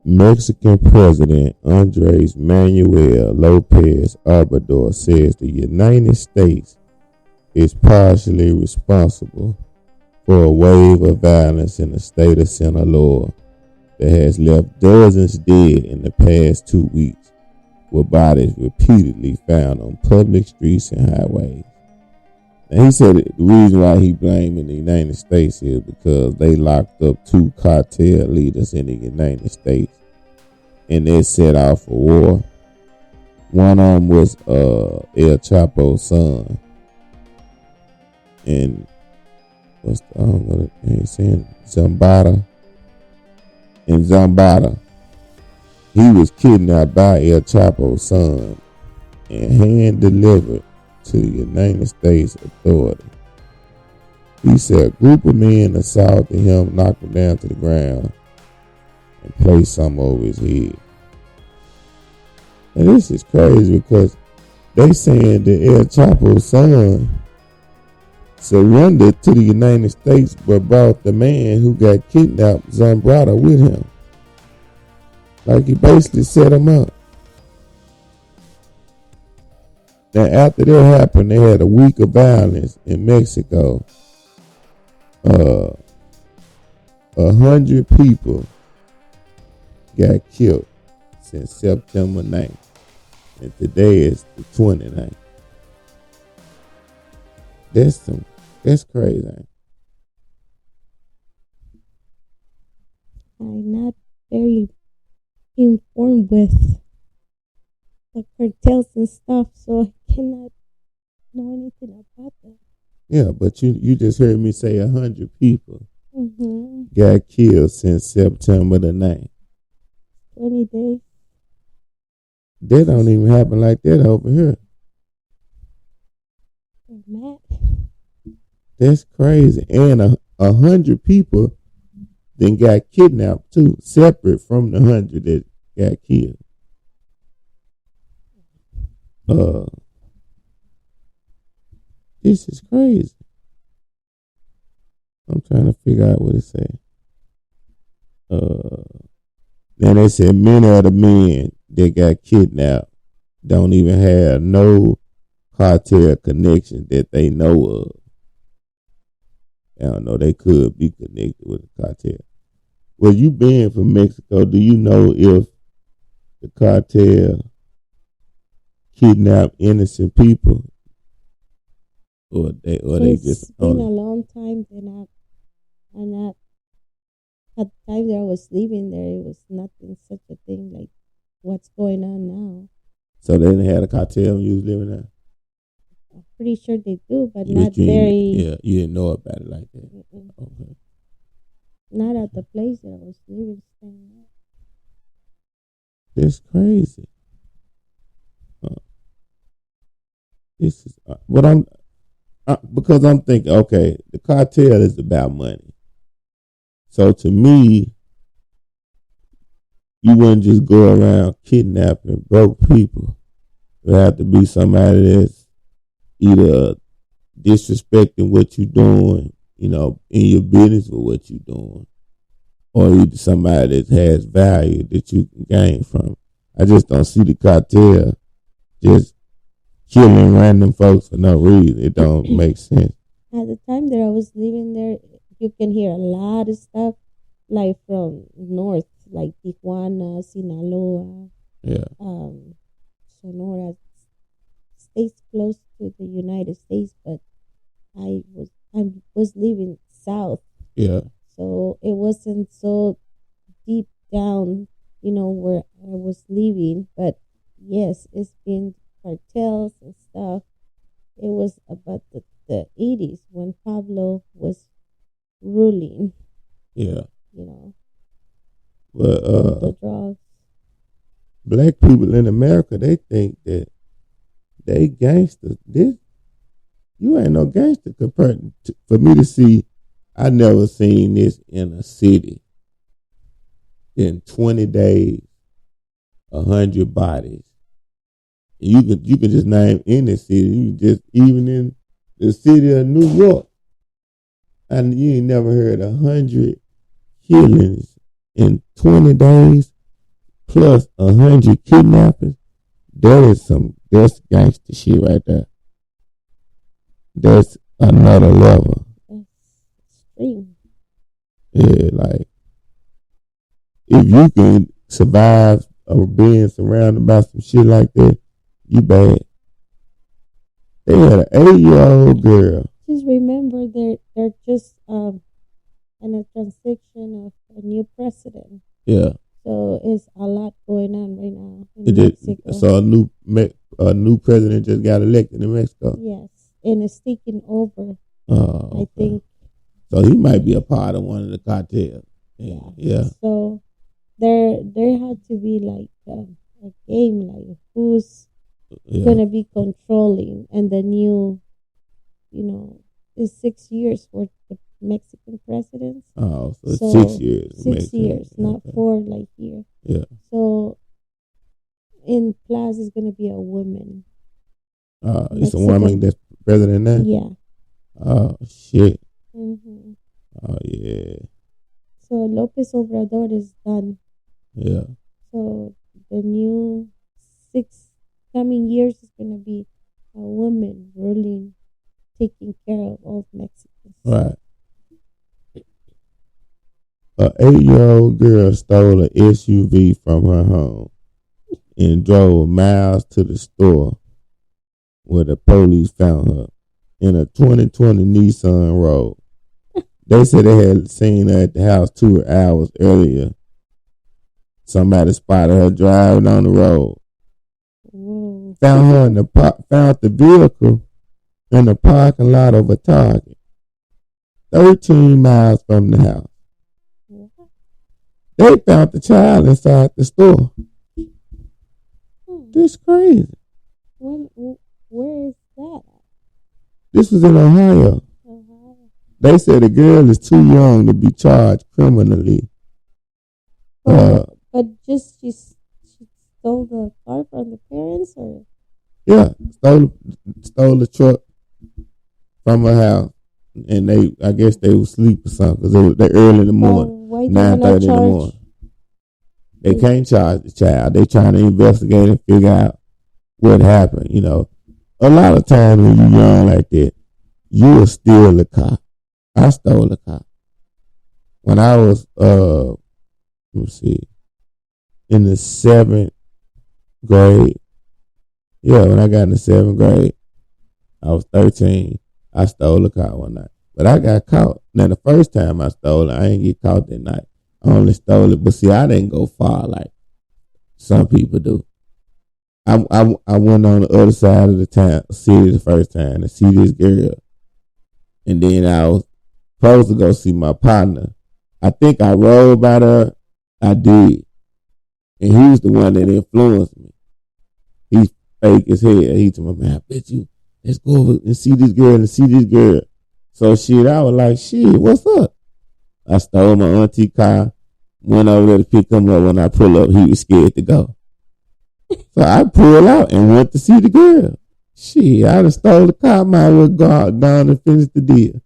Mexican President Andres Manuel Lopez Obrador says the United States is partially responsible for a wave of violence in the state of Sinaloa that has left dozens dead in the past 2 weeks, with bodies repeatedly found on public streets and highways. And he said the reason why he blaming the United States is because they locked up 2 cartel leaders in the United States and they set off a war. One of them was El Chapo's son. And what's I don't know the name saying Zambada. And Zambada, he was kidnapped by El Chapo's son and hand delivered to the United States authority. He said a group of men assaulted him, knocked him down to the ground, and placed something over his head. And this is crazy because they saying that El Chapo's son surrendered to the United States but brought the man who got kidnapped, Zambrata, with him. Like he basically set him up. Now after that happened, they had a week of violence in Mexico. 100 people got killed since September 9th. And today is the 29th. That's crazy. I'm not very informed with the cartels and stuff, so I cannot know anything about that. Yeah, but you just heard me say 100 people got killed since September the 9th. 20 days. That don't even happen like that over here. They're mad. That's crazy. And 100 people then got kidnapped too, separate from the 100 that got killed. This is crazy. I'm trying to figure out what it said. Then they said many of the men that got kidnapped don't even have no cartel connection that they know of. I don't know, they could be connected with the cartel. Well, you being from Mexico, do you know if the cartel kidnap innocent people? Or they just It's been a long time. And at the time that I was living there, it was nothing such a thing like what's going on now. So they didn't have a cartel when you was living there? I'm pretty sure they do, but not very. Yeah, you didn't know about it like that. Okay. Not at the place that I was living. That's crazy. This is what I'm because I'm thinking. Okay, the cartel is about money. So to me, you wouldn't just go around kidnapping broke people. It would have to be somebody that's either disrespecting what you're doing, in your business or what you're doing, or either somebody that has value that you can gain from. I just don't see the cartel just killing random folks for no reason. It don't make sense. At the time that I was living there, you can hear a lot of stuff like from north, like Tijuana, Sinaloa, Sonora, states close to the United States, but I was living south. Yeah. So it wasn't so deep down, where I was living. But yes, it's been cartels and stuff. It was about the 80s when Pablo was ruling. Yeah. But the drugs. Black people in America, they think that they gangsters. You ain't no gangster compared to, for me to see. I never seen this in a city. In 20 days, 100 bodies. You can just name any city. Even in the city of New York, and you ain't never heard 100 killings in 20 days. plus 100 kidnappers, that's gangster shit right there. That's another level. That's extreme. Yeah, like if you can survive or being surrounded by some shit like that, you bad. They had an 8-year-old girl. Just remember, they're just in a transition of a new president. Yeah. So it's a lot going on right now in Mexico. So a new president just got elected in Mexico. Yes, and it's taking over. Oh, okay. I think. So he might be a part of one of the cartels. Yeah. So there had to be like a game, like who's gonna be controlling, and the new, is 6 years for the Mexican presidents. Oh, so 6 years. 6 years, not 4 like here. Yeah. So in plus it's gonna be a woman. It's a woman that's president now? Yeah. Oh shit. Mm-hmm. Oh yeah. So Lopez Obrador is done. Yeah. So the new 6 coming years is gonna be a woman ruling, taking care of all Mexicans. Right. An 8-year-old girl stole an SUV from her home and drove miles to the store where the police found her in a 2020 Nissan Rogue. They said they had seen her at the house 2 hours earlier. Somebody spotted her driving on the road. Whoa. Found her found the vehicle in the parking lot of a Target, 13 miles from the house. They found the child inside the store. This crazy. Where is that? This was in Ohio. They said the girl is too young to be charged criminally. But just she stole the car from the parents, or? Yeah, stole the truck from her house, and I guess they were asleep or something because they early in the morning. 9:30 in the morning. They can't charge the child. They trying to investigate and figure out what happened. A lot of times when you're young like that, you will steal a car. I stole a car when I was in the 7th grade. Yeah, when I got in the 7th grade, I was 13. I stole a car one night. But I got caught. Now, the first time I stole it, I didn't get caught that night. I only stole it. But see, I didn't go far like some people do. I went on the other side of the city the first time to see this girl. And then I was supposed to go see my partner. I think I rode by her. I did. And he was the one that influenced me. He's fake as hell. He told me, man, I bet you, let's go over and see this girl. So shit, I was like, shit, what's up? I stole my auntie car, went over there to pick him up. When I pull up, he was scared to go. So I pulled out and went to see the girl. Shit, I done stole the car, might as well go out down and finish the deal.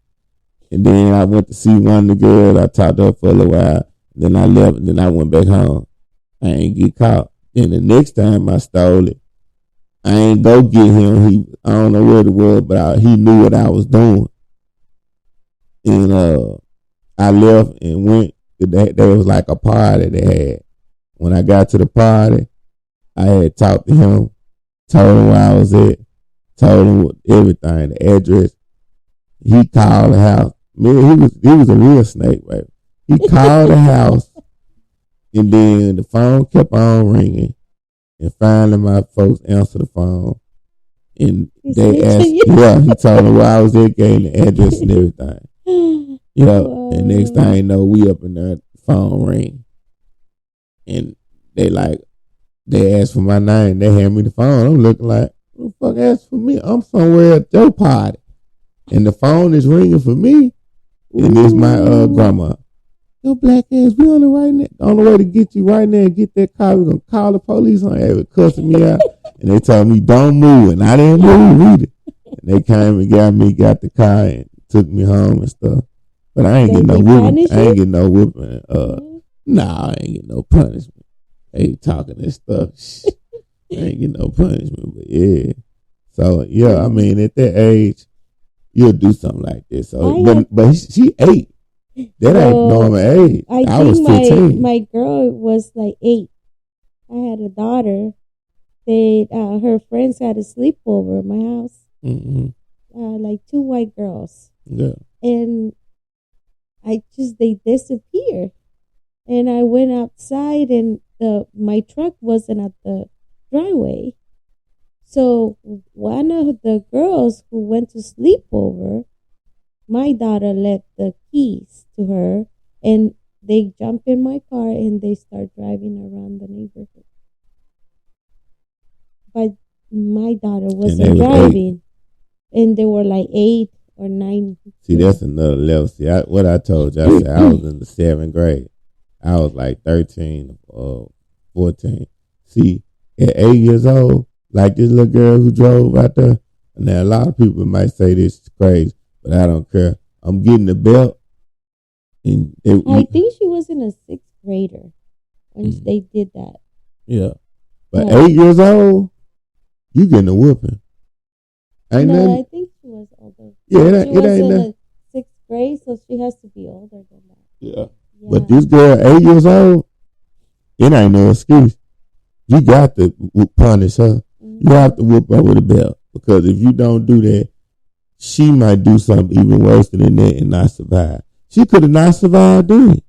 And then I went to see one of the girls. I talked to her for a little while. Then I left, and then I went back home. I ain't get caught. Then the next time I stole it, I ain't go get him. I don't know what it was, but he knew what I was doing. And I left and went. There was like a party they had. When I got to the party, I had talked to him, told him where I was at, told him everything, the address. He called the house. Man, he was a real snake, baby. He called the house, and then the phone kept on ringing. And finally, my folks answered the phone, and they asked, he told them where I was at, gave the address and everything. And next thing you know, we up in there, phone ring, and they asked for my name. They hand me the phone. I'm looking like, who the fuck asked for me? I'm somewhere at your party, and the phone is ringing for me, and it's my grandma. Yo, black ass, we on the way to get you right now and get that car. We're gonna call the police on you. They were cussing me out, and they told me don't move, and I didn't move either. And they came and got the car and took me home and stuff. But I ain't getting no whipping. I ain't getting no whipping. Nah, I ain't getting no punishment. They talking this stuff. Ain't get no punishment, but yeah. So yeah, I mean, at that age, you'll do something like this. So, but she 8. That ain't normal age. I was 15. My girl was like 8. I had a daughter. Her friends had a sleepover at my house. Mm-hmm. Like 2 white girls. Yeah. And they disappeared. And I went outside and my truck wasn't at the driveway. So one of the girls who went to sleepover, my daughter left the keys to her, and they jump in my car and they start driving around the neighborhood. But my daughter wasn't driving, and they were like 8 or 9. See, that's another level. See, what I told you, I said I was in the 7th grade. I was like 13 or 14. See, at 8 years old, like this little girl who drove out there, and now a lot of people might say this is crazy, but I don't care. I'm getting the belt. And I think she was in a 6th grader when they did that. Yeah. But 8 years old, you getting a whooping. Ain't no, nothing? I think she was older. Yeah, she was in the 6th grade, so she has to be older than that. Yeah. But this girl, 8 years old, it ain't no excuse. You got to punish her. Mm-hmm. You have to whoop her with a belt. Because if you don't do that, she might do something even worse than that and not survive. She could have not survived then.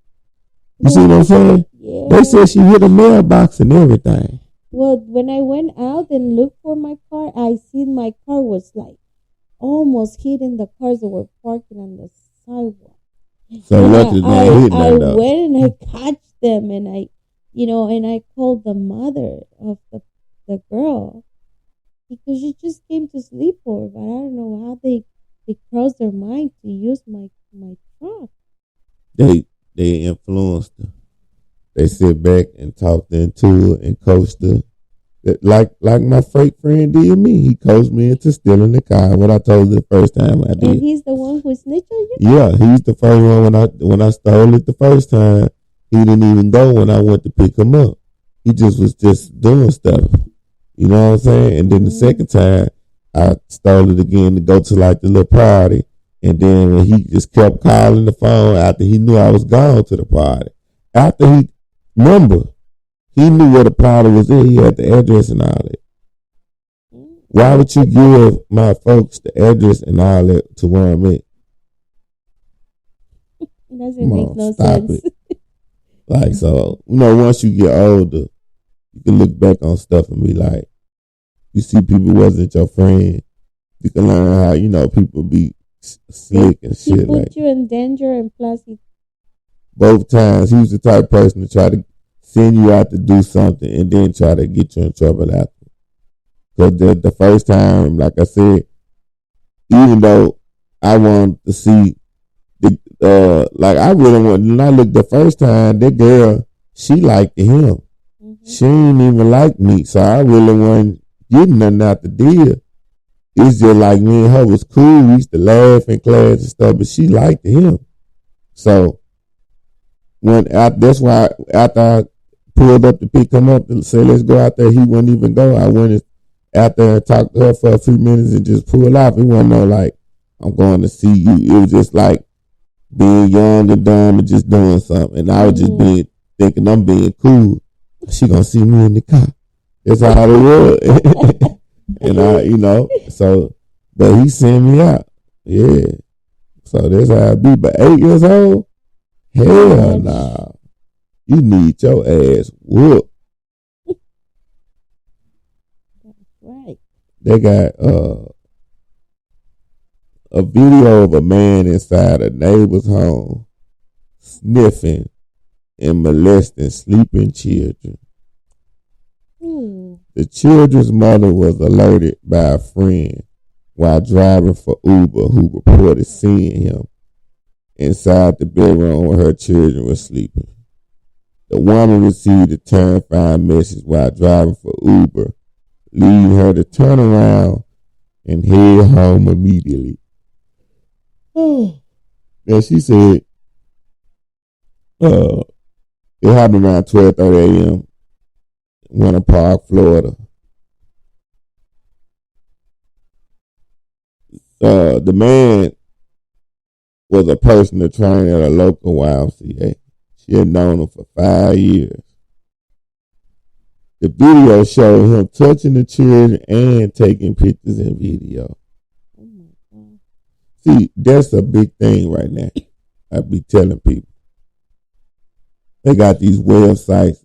You see what I'm saying? Yeah. They said she hit a mailbox and everything. Well, when I went out and looked for my car, I seen my car was like almost hitting the cars that were parking on the sidewalk. So luckily they hit I that though. went and I catch them and I called the mother of the girl because she just came to sleep over, but I don't know how they crossed their mind to use my truck. They influenced her. They sit back and talked into it and coached her. Like my fake friend did me. He coached me into stealing the car. What I told you the first time I did. And he's the one who snitched on you? Yeah, he's the first one when I stole it the first time. He didn't even go when I went to pick him up. He just was doing stuff. You know what I'm saying? And then the second time I stole it again to go to like the little party. And then when he just kept calling the phone after he knew I was gone to the party. After he knew where the party was at. He had the address and all that. Why would you give my folks the address and all that to where I'm at? It doesn't make no sense. Like, so, once you get older, you can look back on stuff and be like, you see people wasn't your friend. You can learn how, people be slick and shit. He put you in danger, and plus both times, he was the type of person to try to send you out to do something and then try to get you in trouble after. Because the first time, like I said, even though I wanted to see I really wanted, when I looked the first time, that girl, she liked him. Mm-hmm. She didn't even like me, so I really wasn't getting nothing out the deal. It's just like me and her was cool. We used to laugh in class and stuff, but she liked him. So that's why after I pulled up to pick him up and say, let's go out there, he wouldn't even go. I went out there and talked to her for a few minutes and just pulled off. It wasn't no like, I'm going to see you. It was just like being young and dumb and just doing something. And I was just thinking I'm being cool. She gonna see me in the car. That's how it was. And so, but he sent me out. Yeah. So that's how I be. But 8 years old, hell nah. You need your ass whooped. That's right. They got a video of a man inside a neighbor's home sniffing and molesting sleeping children. The children's mother was alerted by a friend while driving for Uber, who reported seeing him inside the bedroom where her children were sleeping. The woman received a terrifying message while driving for Uber, leading her to turn around and head home immediately. And she said, it happened around 12:30 a.m. Winter Park, Florida. The man was a personal trainer at a local YMCA. She had known him for 5 years. The video showed him touching the children and taking pictures and video. Oh my God. See, that's a big thing right now. I be telling people. They got these websites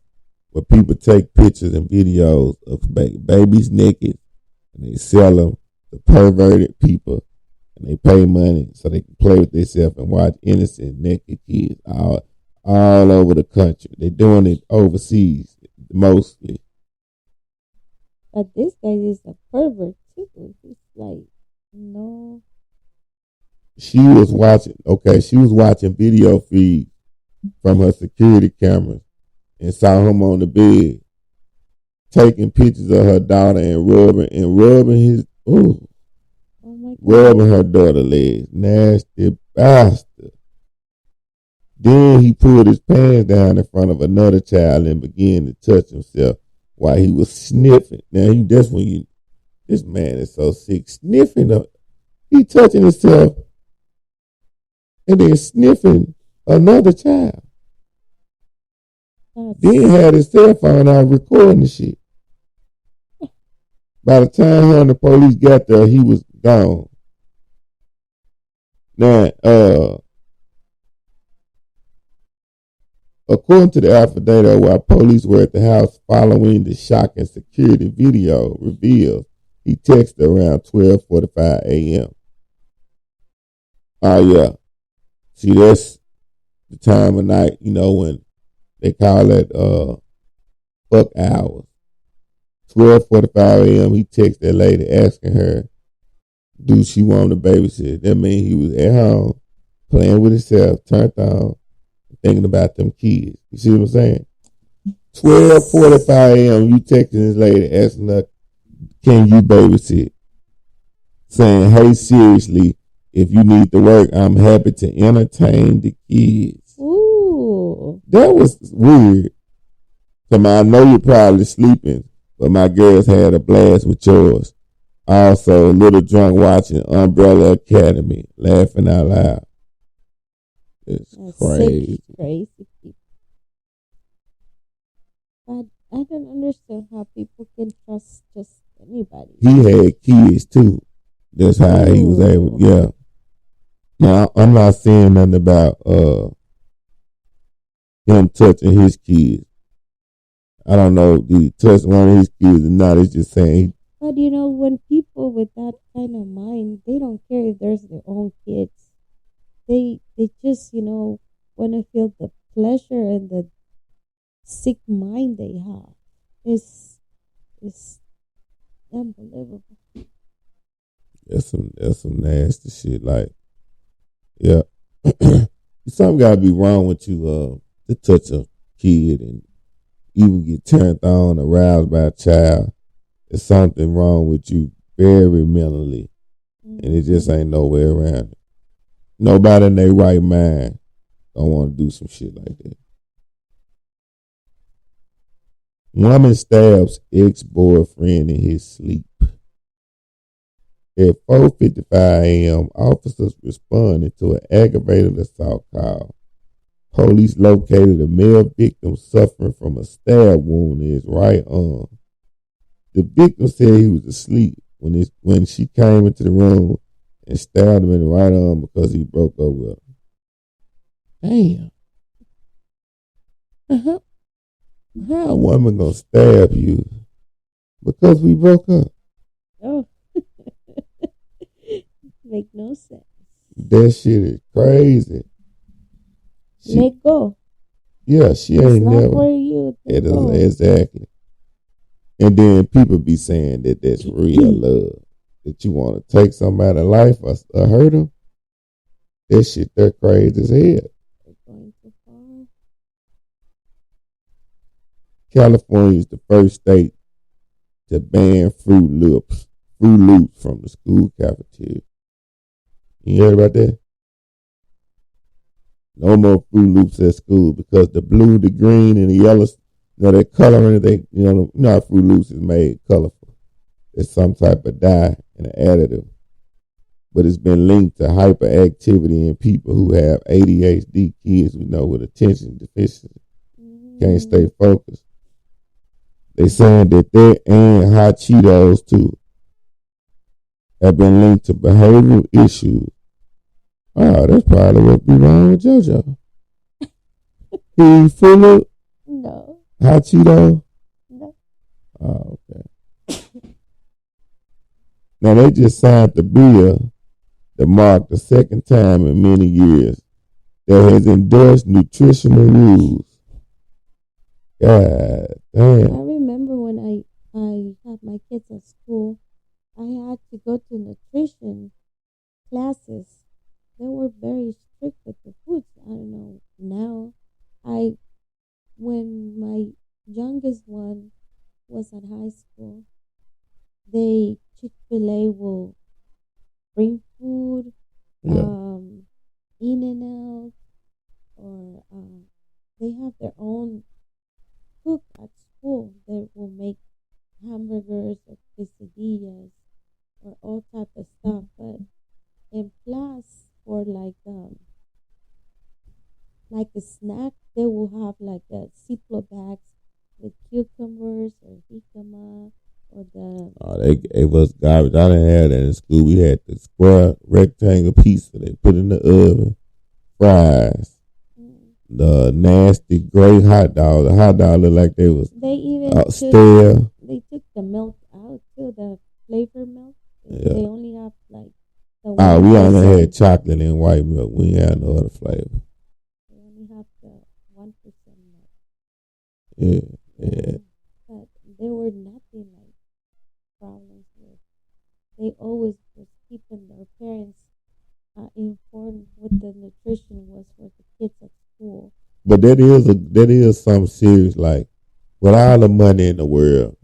where people take pictures and videos of babies naked, and they sell them to perverted people, and they pay money so they can play with themselves and watch innocent naked kids all over the country. They're doing it overseas mostly. But this guy is a pervert too. He's like, no. She was watching video feeds from her security cameras and saw him on the bed taking pictures of her daughter and rubbing her daughter's legs. Nasty bastard. Then he pulled his pants down in front of another child and began to touch himself while he was sniffing. Now that's when this man is so sick, sniffing up. He touching himself and then sniffing another child. Then had his cell phone out recording the shit. By the time her and the police got there, he was gone. Now, according to the affidavit, while police were at the house following the shocking security video reveals, he texted around 12:45 a.m. Oh, yeah. See, that's the time of night, when they call it fuck hours. 12:45 a.m. He texted that lady asking her, do she want to babysit? That means he was at home playing with himself, turned on, thinking about them kids. You see what I'm saying? 12:45 a.m. You texting this lady asking her, can you babysit? Saying, hey, seriously, if you need to work, I'm happy to entertain the kids. Ooh. That was weird. I know you're probably sleeping, but my girls had a blast with yours. Also, a little drunk watching Umbrella Academy, laughing out loud. It's crazy. Sick, crazy people. But I don't understand how people can trust just anybody. He had kids too. That's how he was able. Yeah. Now I'm not saying nothing about him touching his kids. I don't know if he touched one of his kids or not. It's just saying. But when people with that kind of mind, they don't care if there's their own kids. They just, want to feel the pleasure and the sick mind they have. It's unbelievable. That's some nasty shit. Like, yeah, something gotta be wrong with you to touch a kid and even get turned on, aroused by a child. There's something wrong with you very mentally, and it just ain't no way around it. Nobody in their right mind don't want to do some shit like that. Woman stabs ex-boyfriend in his sleep. At 4:55 a.m., officers responded to an aggravated assault call. Police located a male victim suffering from a stab wound in his right arm. The victim said he was asleep when she came into the room and stabbed him in the right arm because he broke up with her. Damn. How a woman gonna stab you because we broke up? Oh. Make no sense. That shit is crazy. Let go. Yeah, she ain't not never. For you exactly. And then people be saying that that's real love. That you want to take somebody's life or hurt them. That shit, they're crazy as hell. They're going too far. California is the first state to ban Fruit Loops from the school cafeteria. You heard about that? No more Fruit Loops at school because the blue, the green, and the that coloring, how Fruit Loops is made colorful. It's some type of dye and an additive. But it's been linked to hyperactivity in people who have ADHD, kids we know with attention deficiency, can't stay focused. They saying that and hot Cheetos too have been linked to behavioral issues. Oh, that's probably what be wrong with JoJo. He full of No. hot Cheetos? No. Oh, okay. Now they just signed the bill that marked the second time in many years that has endorsed nutritional rules. God damn. I remember when I had my kids at school, I had to go to nutrition classes. They were very strict with the foods. I don't know. Now, when my youngest one was at high school, Chick-fil-A will bring food, in and out, or they have their own cook at school that will make hamburgers or quesadillas or all type of stuff. But in class, for like a snack, they will have like a Ziploc bags with cucumbers or jicama or the. Oh, they gave us garbage. I didn't have that in school. We had the square rectangle pizza they put in the oven, fries, the nasty gray hot dog. The hot dog looked like they was stale. They took the milk out too, the flavor milk. Yeah. They only have like the we only had chocolate and white milk. We ain't had no other flavor. They only have the 1% milk. Yeah. But there were nothing like problems with. They always was keeping their parents informed what the nutrition was for the kids at school. But that is something serious. Like, with all the money in the world,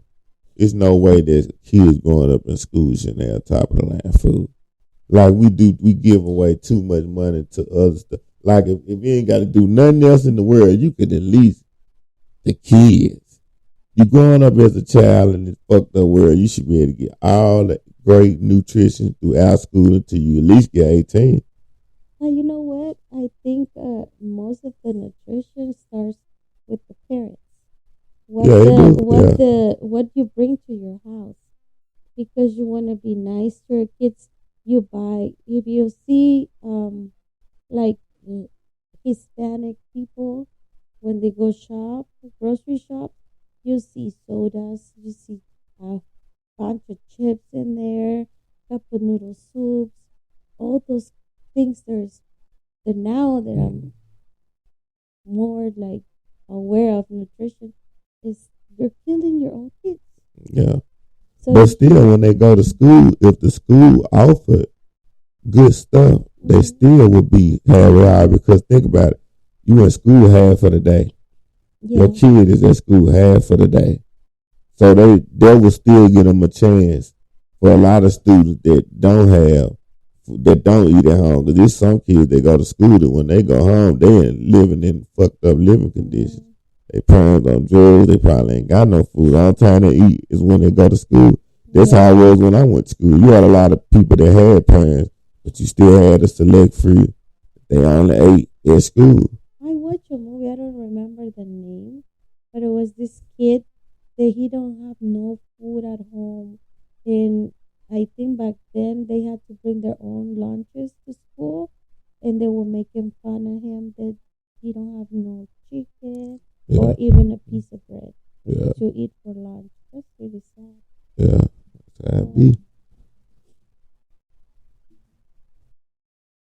there's no way that kids growing up in school shouldn't have top of the line food. Like we give away too much money to other stuff. Like if you ain't got to do nothing else in the world, you could at least the kids. You growing up as a child in this fucked up world, you should be able to get all the great nutrition throughout school until you at least get 18. You know what? I think most of the nutrition starts with the parents. What you bring to your house, because you want to be nice to your kids. You buy, if you see like Hispanic people when they go grocery shop, you see sodas, you see a bunch of chips in there, cup of noodle soups, all those things. Now that I'm more like aware of nutrition, is you're killing your own kids. Yeah. So, but still, when they go to school, if the school offered good stuff, they still would be happy because think about it. You in school half of the day. Yeah. Your kid is at school half of the day. So they will still give them a chance for a lot of students that don't eat at home. Because there's some kids that go to school that when they go home, they're living in fucked up living conditions. They parents on drugs. They probably ain't got no food. All the time they eat is when they go to school. That's how it was when I went to school. You had a lot of people that had parents, but you still had a select few. They only ate at school. I watched a movie. I don't remember the name, but it was this kid that he don't have no food at home, and I think back then they had to bring their own lunches to school, and they were making fun of him that he don't have no chicken. Or even a piece of bread to eat for lunch. That's really sad. Yeah.